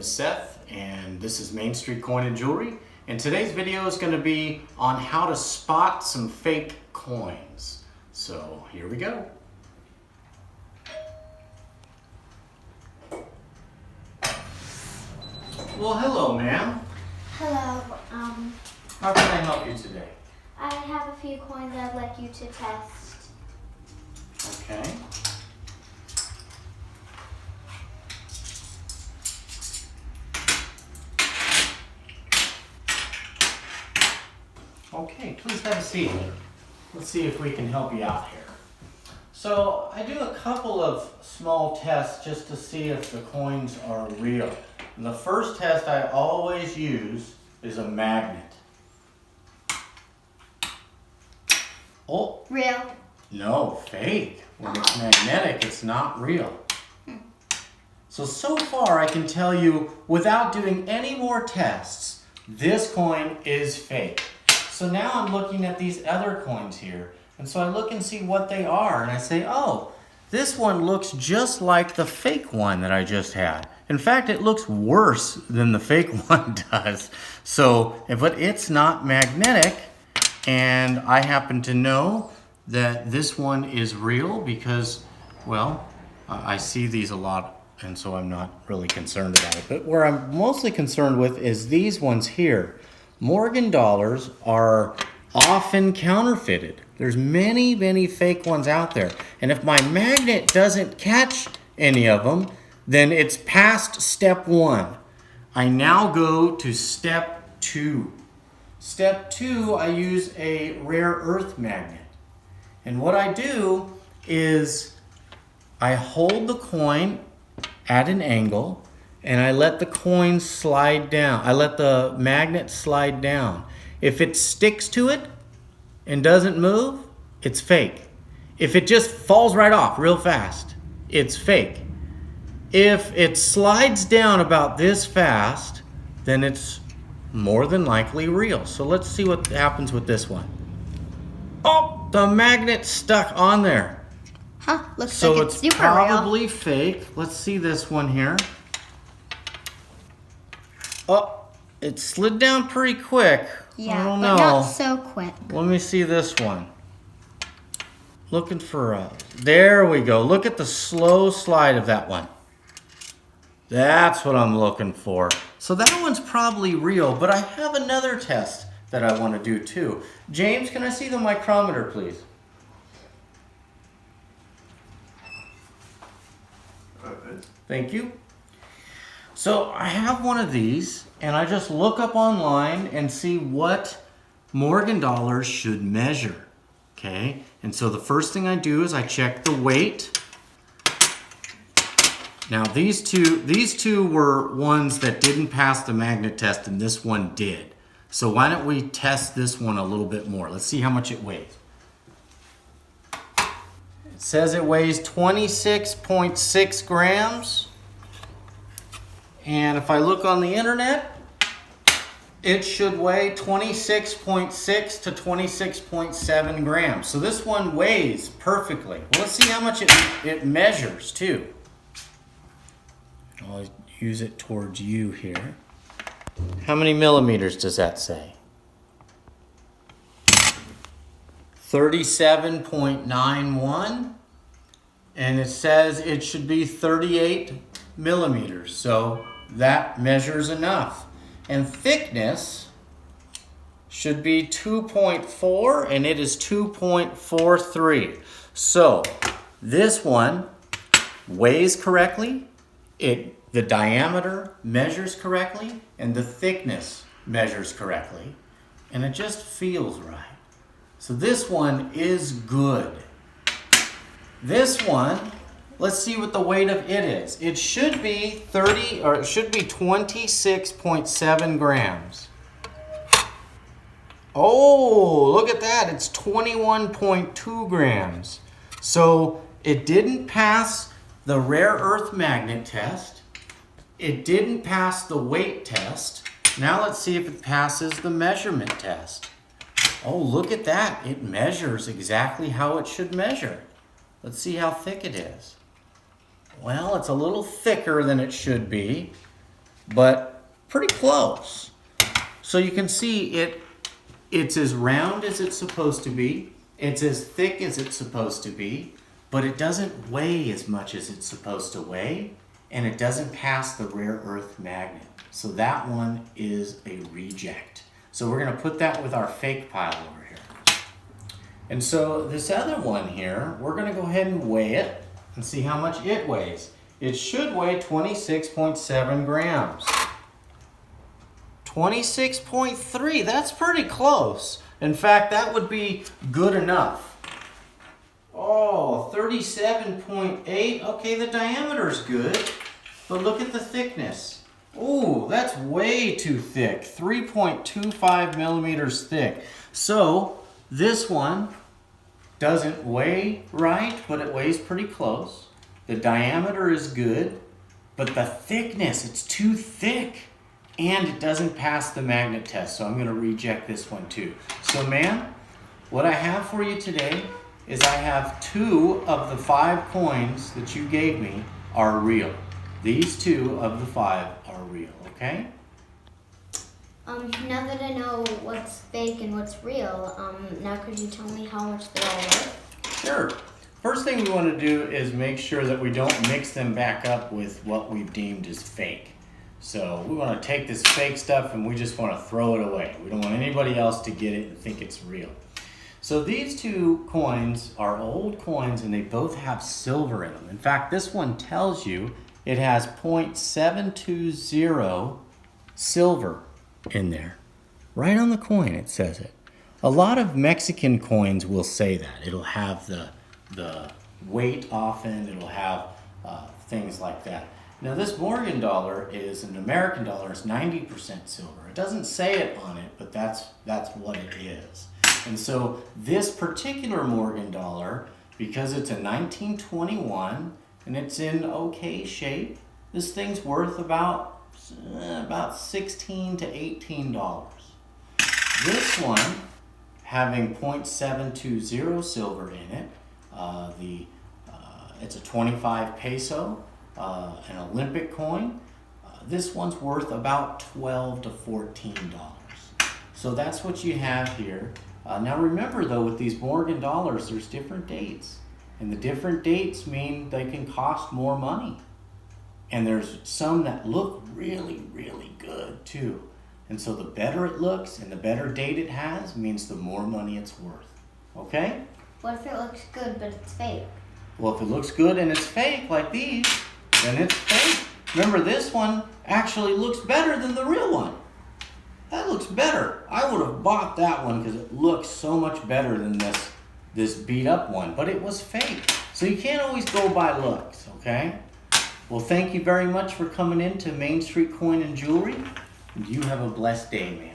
is Seth, and this is Main Street Coin and Jewelry. And today's video is going to be on how to spot some fake coins. So here we go. Well, hello, ma'am. Hello. How can I help you today? I have a few coins I'd like you to test. Okay. Okay, please have a seat. Let's see if we can help you out here. So I do a couple of small tests just to see if the coins are real. And the first test I always use is a magnet. Oh, Real. no, fake. When it's magnetic, it's not real. So far I can tell you without doing any more tests, this coin is fake. So now I'm looking at these other coins here. And so I look and see what they are. And I say, oh, this one looks just like the fake one that I just had. In fact, it looks worse than the fake one does. But it's not magnetic. And I happen to know that this one is real because, well, I see these a lot. And so I'm not really concerned about it. But where I'm mostly concerned with is these ones here. Morgan dollars are often counterfeited. There's many, many fake ones out there. And if my magnet doesn't catch any of them, then it's past step one. I now go to step two. Step two, I use a rare earth magnet. And what I do is I hold the coin at an angle and I let the coin slide down. I let the magnet slide down. If it sticks to it and doesn't move, it's fake. If it just falls right off real fast, it's fake. If it slides down about this fast, then it's more than likely real. So let's see what happens with this one. Oh, the magnet's stuck on there. Huh, looks So like it's super probably real. fake. Let's see this one here. Oh, it slid down pretty quick. Yeah, I don't but know. not so quick. Let me see this one. Looking for there we go. Look at the slow slide of that one. That's what I'm looking for. So that one's probably real, but I have another test that I want to do too. James, can I see the micrometer, please? Thank you. So I have one of these, and I just look up online and see what Morgan dollars should measure. Okay, and so the first thing I do is I check the weight. Now these two were ones that didn't pass the magnet test, and this one did. So why don't we test this one a little bit more? Let's see how much it weighs. It says it weighs 26.6 grams. And if I look on the internet, it should weigh 26.6 to 26.7 grams. So this one weighs perfectly. Well, let's see how much it measures too. I'll use it towards you here. How many millimeters does that say? 37.91. And it says it should be 38 millimeters. So that measures enough. And thickness should be 2.4, and it is 2.43. So this one weighs correctly, the diameter measures correctly, and the thickness measures correctly, and it just feels right. So this one is good. This one, let's see what the weight of it is. It should be 26.7 grams. Oh, look at that. It's 21.2 grams. So it didn't pass the rare earth magnet test. It didn't pass the weight test. Now let's see if it passes the measurement test. Oh, look at that. It measures exactly how it should measure. Let's see how thick it is. Well, it's a little thicker than it should be. but pretty close. So you can see it's as round as it's supposed to be. It's as thick as it's supposed to be, but it doesn't weigh as much as it's supposed to weigh, and it doesn't pass the rare earth magnet. So that one is a reject. So we're gonna put that with our fake pile over here. And so this other one here, we're gonna go ahead and weigh it and see how much it weighs. It should weigh 26.7 grams. 26.3, that's pretty close. In fact, that would be good enough. Oh, 37.8, okay, the diameter's good, but look at the thickness. Ooh, that's way too thick, 3.25 millimeters thick. So this one doesn't weigh right, but it weighs pretty close. The diameter is good, but the thickness, it's too thick. And it doesn't pass the magnet test, so I'm going to reject this one too. So ma'am, what I have for you today is I have 2 of the 5 coins that you gave me are real. These 2 of the 5 are real, okay? Now that I know what's fake and what's real, now could you tell me how much they're all worth? Sure. First thing we want to do is make sure that we don't mix them back up with what we've deemed as fake. So we want to take this fake stuff and we just want to throw it away. We don't want anybody else to get it and think it's real. So these 2 coins are old coins and they both have silver in them. In fact, this one tells you it has 0.720 silver in there. Right on the coin it says it. A lot of Mexican coins will say that. It'll have the weight often, it'll have things like that. Now this Morgan dollar is an American dollar, it's 90% silver. It doesn't say it on it, but that's what it is. And so this particular Morgan dollar, because it's a 1921 and it's in okay shape, this thing's worth about $16 to $18. This one, having 0.720 silver in it, it's a 25 peso. An Olympic coin, this one's worth about $12 to $14. So that's what you have here. Now remember though, with these Morgan dollars, there's different dates. And the different dates mean they can cost more money. And there's some that look really, really good too. And so the better it looks and the better date it has means the more money it's worth. Okay? What if it looks good but it's fake? Well, if it looks good and it's fake like these, then it's fake. Remember, this one actually looks better than the real one. That looks better. I would have bought that one because it looks so much better than this beat up one, but it was fake. So you can't always go by looks, okay? Well, thank you very much for coming in to Main Street Coin and Jewelry. And you have a blessed day, man.